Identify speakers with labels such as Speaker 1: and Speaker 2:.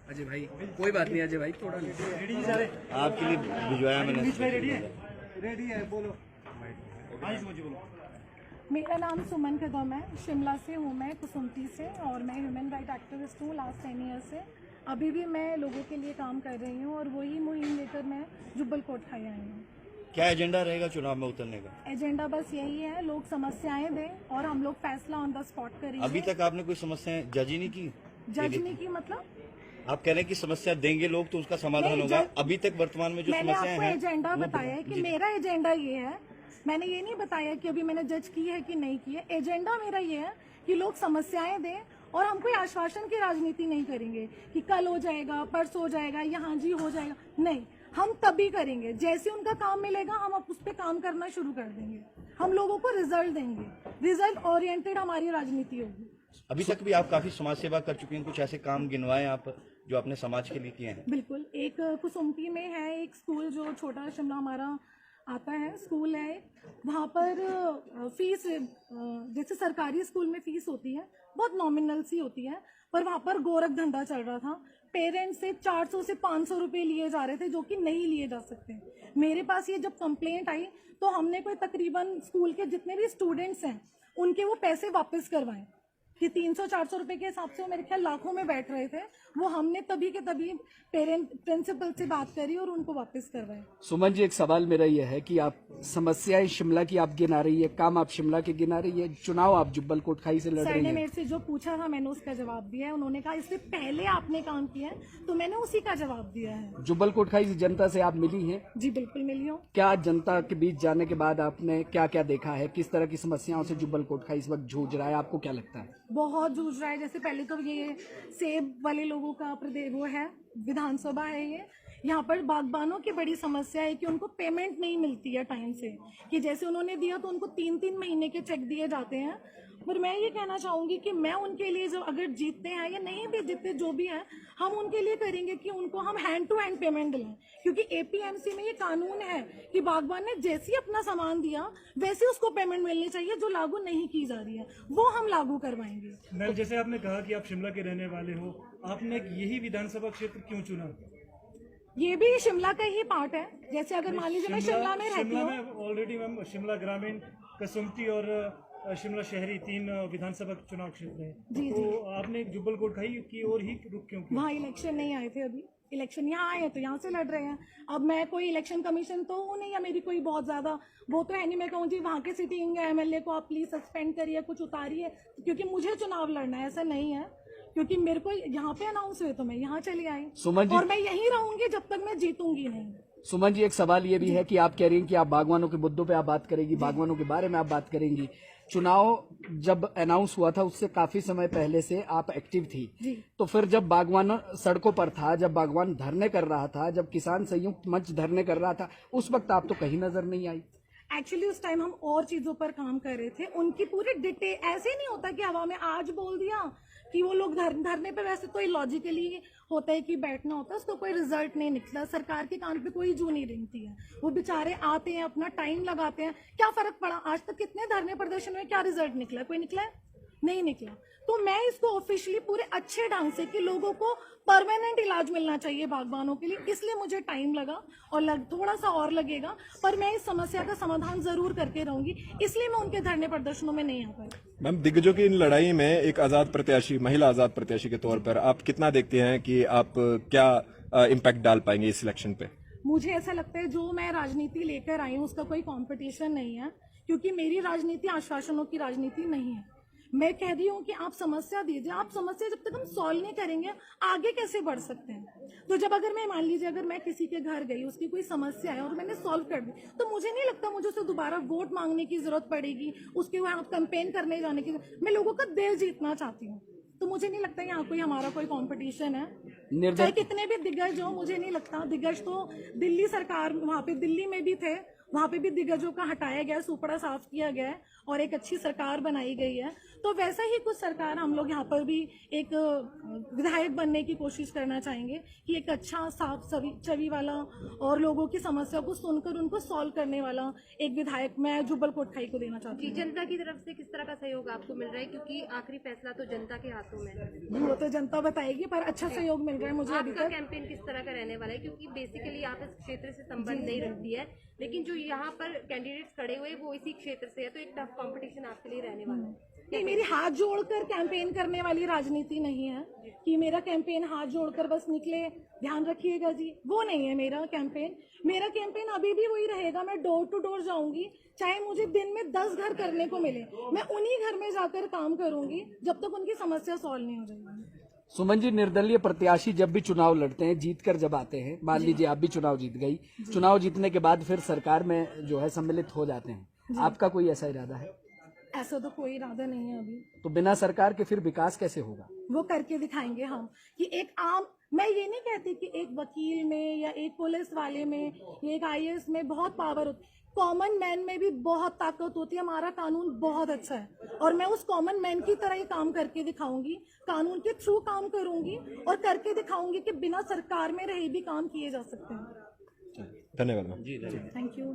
Speaker 1: अजय भाई कोई बात नहीं, अजय भाई थोड़ा
Speaker 2: आपके लिए भिजवाया मैंने।
Speaker 3: रेडी है, बोलो।
Speaker 4: मेरा नाम सुमन कदम है, शिमला से हूँ मैं, कुसुमती से, और मैं ह्यूमन राइट एक्टिविस्ट हूँ लास्ट 10 ईयर से। अभी भी मैं लोगों के लिए काम कर रही हूँ और वही मुहिम लेकर मैं जुब्बल कोटखाई आई हूँ।
Speaker 2: क्या एजेंडा रहेगा चुनाव में उतरने का?
Speaker 4: एजेंडा बस यही है, लोग समस्याएं दें और हम लोग फैसला ऑन द स्पॉट करेंगे।
Speaker 2: अभी तक आपने कोई समस्याएं जज ही नहीं की?
Speaker 4: जज नहीं की मतलब?
Speaker 2: आप कह रहे हैं कि समस्या देंगे लोग तो उसका समाधान होगा। अभी तक वर्तमान में जो
Speaker 4: मैंने
Speaker 2: समस्याएं
Speaker 4: आपको
Speaker 2: हैं
Speaker 4: एजेंडा बताया है कि मेरा एजेंडा ये है। मैंने ये नहीं बताया कि अभी मैंने जज की है कि नहीं की है। एजेंडा मेरा ये है कि लोग समस्याएं दें और हम कोई आश्वासन की राजनीति नहीं करेंगे कि कल हो जाएगा, परसों हो जाएगा, यहाँ जी हो जाएगा। नहीं, हम तभी करेंगे जैसे उनका काम मिलेगा, हम अब उस पर काम करना शुरू कर देंगे। हम लोगों को रिजल्ट देंगे, रिजल्ट ओरिएंटेड हमारी राजनीति होगी।
Speaker 2: अभी तक भी आप काफी समाज सेवा कर चुके हैं, कुछ ऐसे काम गिनवाए आप जो आपने समाज के लिए किए हैं?
Speaker 4: बिल्कुल, एक कुसुमती में है एक स्कूल जो छोटा शिमला हमारा आता है, स्कूल है। वहाँ पर फीस जैसे सरकारी स्कूल में फीस होती है बहुत नॉमिनल सी होती है, पर वहाँ पर गोरख धंधा चल रहा था। पेरेंट्स से 400 से 500 रुपए लिए जा रहे थे जो कि नहीं लिए जा सकते। मेरे पास ये जब कंप्लेंट आई तो हमने कोई तकरीबन स्कूल के जितने भी स्टूडेंट्स हैं उनके वो पैसे वापस करवाए कि 300-400 रुपए के हिसाब से वो मेरे ख्याल लाखों में बैठ रहे थे। वो हमने तभी के तभी प्रिंसिपल से बात करी और उनको वापस करवाए।
Speaker 1: सुमन जी, एक सवाल मेरा यह है कि आप समस्याएं शिमला की आप गिना रही है, काम आप शिमला के गिना रही है, चुनाव आप जुब्बल कोटखाई से लड़
Speaker 4: सर
Speaker 1: रही
Speaker 4: ने
Speaker 1: है।
Speaker 4: मेरे से जो पूछा था मैंने उसका जवाब दिया है। उन्होंने कहा इससे पहले आपने काम किया है तो मैंने उसी का जवाब दिया है।
Speaker 1: जुब्बल कोटखाई से जनता से आप मिली हैं?
Speaker 4: जी बिल्कुल मिली हूँ।
Speaker 1: क्या जनता के बीच जाने के बाद आपने क्या क्या देखा है, किस तरह की समस्याओं से जुब्बल कोटखाई इस वक्त जूझ रहा है, आपको क्या लगता है?
Speaker 4: बहुत जूझ रहा है। जैसे पहले तो ये सेब वाले लोगों का प्रदेश वो है, विधानसभा है ये। यहाँ पर बागबानों की बड़ी समस्या है कि उनको पेमेंट नहीं मिलती है टाइम से, कि जैसे उन्होंने दिया तो उनको 3-3 महीने के चेक दिए जाते हैं। पर मैं ये कहना चाहूंगी कि मैं उनके लिए जो अगर जीतते हैं या नहीं भी जीतते जो भी है, हम उनके लिए करेंगे कि उनको हम हैंड टू हैंड पेमेंट दिलाएं। क्योंकि एपीएमसी में ये कानून है कि बागबान ने जैसे ही अपना सामान दिया वैसे उसको पेमेंट मिलनी चाहिए, जो लागू नहीं की जा रही है वो हम लागू करवाएंगे।
Speaker 3: मैम, जैसे आपने कहा कि आप शिमला के रहने वाले हो, आपने यही विधानसभा क्षेत्र क्यों चुना?
Speaker 4: ये भी शिमला का ही पार्ट है। जैसे अगर मान लीजिए मैं शिमला में रहती
Speaker 3: शिमला
Speaker 4: हूँ,
Speaker 3: में ऑलरेडी मैम शिमला ग्रामीण, कसुमती और शिमला शहरी 3 विधानसभा चुनाव क्षेत्र है।
Speaker 4: जी,
Speaker 3: तो आपने जुब्बल कोटखाई की ओर ही रुख क्यों किया?
Speaker 4: वहाँ इलेक्शन नहीं आए थे, अभी इलेक्शन यहाँ आए हैं तो यहाँ से लड़ रहे हैं। अब मैं कोई इलेक्शन कमीशन तो हूँ नहीं, या मेरी कोई बहुत ज्यादा वो तो है नहीं मैं कहूँ जी वहाँ के सिटिंग एमएलए को आप प्लीज सस्पेंड करिए, कुछ उतारिए, क्योंकि मुझे चुनाव लड़ना है, ऐसा नहीं है। क्योंकि मेरे को यहाँ पे अनाउंस हुए तो मैं यहाँ चली आई और मैं यहीं रहूंगी जब तक मैं जीतूंगी नहीं।
Speaker 1: सुमन जी, एक सवाल ये भी है कि आप कह रही हैं कि आप बागवानों के मुद्दों पे आप बात करेंगी, बागवानों के बारे में आप बात करेंगी। चुनाव जब अनाउंस हुआ था उससे काफी समय पहले से आप एक्टिव थी, तो फिर जब बागवान सड़कों पर था, जब बागवान धरने कर रहा था, जब किसान संयुक्त मंच धरने कर रहा था, उस वक्त आप तो कहीं नजर नहीं आई।
Speaker 4: एक्चुअली उस टाइम हम और चीजों पर काम कर रहे थे। उनकी पूरी डिटेल ऐसे नहीं होता कि हवा में आज बोल दिया कि वो लोग धरने पे, वैसे तो लॉजिकली होता है कि बैठना होता है, उसको कोई रिजल्ट नहीं निकला। सरकार के कान पे कोई जू नहीं रेंगती है। वो बेचारे आते हैं, अपना टाइम लगाते हैं, क्या फर्क पड़ा? आज तक कितने धरने प्रदर्शन में क्या रिजल्ट निकला? कोई निकला है? नहीं निकला। तो मैं इसको ऑफिशियली पूरे अच्छे ढंग से कि लोगों को परमानेंट इलाज मिलना चाहिए बागबानों के लिए, इसलिए मुझे टाइम लगा और थोड़ा सा और लगेगा, पर मैं इस समस्या का समाधान जरूर करके रहूंगी। इसलिए मैं उनके धरने प्रदर्शनों में नहीं आ पाई।
Speaker 5: मैम, दिग्गजों की इन लड़ाई में एक आजाद प्रत्याशी, महिला आजाद प्रत्याशी के तौर पर आप कितना देखते हैं कि आप क्या इम्पैक्ट डाल पाएंगे इस इलेक्शन पे?
Speaker 4: मुझे ऐसा लगता है जो मैं राजनीति लेकर आई हूँ उसका कोई कंपटीशन नहीं है, क्योंकि मेरी राजनीति आश्वासनों की राजनीति नहीं है। मैं कह रही हूँ कि आप समस्या दीजिए, आप समस्या जब तक हम सॉल्व नहीं करेंगे आगे कैसे बढ़ सकते हैं? तो जब अगर मैं मान लीजिए अगर मैं किसी के घर गई, उसकी कोई समस्या है और मैंने सॉल्व कर दी, तो मुझे नहीं लगता मुझे उससे दोबारा वोट मांगने की जरूरत पड़ेगी, उसके वहां कैंपेन करने जाने की। मैं लोगों का दिल जीतना चाहती हूँ, तो मुझे नहीं लगता यहाँ कोई हमारा कोई कंपटीशन है। चाहे कितने भी दिग्गज हो, मुझे नहीं लगता। दिग्गज तो दिल्ली सरकार, वहाँ पे दिल्ली में भी थे वहाँ पे भी दिग्गजों का हटाया गया है, सुपड़ा साफ किया गया है और एक अच्छी सरकार बनाई गई है। तो वैसा ही कुछ सरकार हम लोग यहाँ पर भी एक विधायक बनने की कोशिश करना चाहेंगे कि एक अच्छा साफ छवि वाला और लोगों की समस्या को सुनकर उनको सॉल्व करने वाला एक विधायक मैं जुब्बल कोटखाई को देना चाहती हूँ।
Speaker 6: जनता की तरफ से किस तरह का सहयोग आपको मिल रहा है, क्योंकि आखिरी फैसला तो जनता के हाथों में है।
Speaker 4: वो तो जनता बताएगी, पर अच्छा सहयोग मिल रहा है मुझे अभी
Speaker 6: आपका
Speaker 4: तक।
Speaker 6: कैंपेन किस तरह का रहने वाला है, क्योंकि बेसिकली आप इस क्षेत्र से संबंध नहीं रखती है, लेकिन जो यहाँ पर कैंडिडेट्स खड़े हुए वो इसी क्षेत्र से है, तो एक टफ कंपटीशन आपके लिए रहने वाला है।
Speaker 4: नहीं, मेरी हाथ जोड़कर कैंपेन करने वाली राजनीति नहीं है कि मेरा कैंपेन हाथ जोड़कर बस निकले, ध्यान रखिएगा जी, वो नहीं है मेरा कैंपेन। मेरा कैंपेन अभी भी वही रहेगा, मैं डोर टू डोर जाऊंगी, चाहे मुझे दिन में 10 घर करने को मिले, मैं उन्हीं घर में जाकर काम करूंगी जब तक उनकी समस्या सॉल्व नहीं हो जाएगी।
Speaker 1: सुमन जी, निर्दलीय प्रत्याशी जब भी चुनाव लड़ते हैं, जीत कर जब आते हैं, मान लीजिए आप भी चुनाव जीत गई, चुनाव जीतने के बाद फिर सरकार में जो है सम्मिलित हो जाते हैं, आपका कोई ऐसा इरादा है?
Speaker 4: ऐसा तो कोई इरादा नहीं है अभी।
Speaker 1: तो बिना सरकार के फिर विकास कैसे होगा?
Speaker 4: वो करके दिखाएंगे हम कि एक आम, मैं ये नहीं कहती कि एक वकील में या एक पुलिस वाले में या एक IAS में बहुत पावर होती, कॉमन मैन में भी बहुत ताकत होती है। हमारा कानून बहुत अच्छा है और मैं उस कॉमन मैन की तरह ही काम करके दिखाऊंगी, कानून के थ्रू काम करूंगी और करके दिखाऊंगी कि बिना सरकार में रहे भी काम किए जा सकते हैं।
Speaker 5: धन्यवाद मैम।
Speaker 2: जी धन्यवाद।
Speaker 4: Thank you.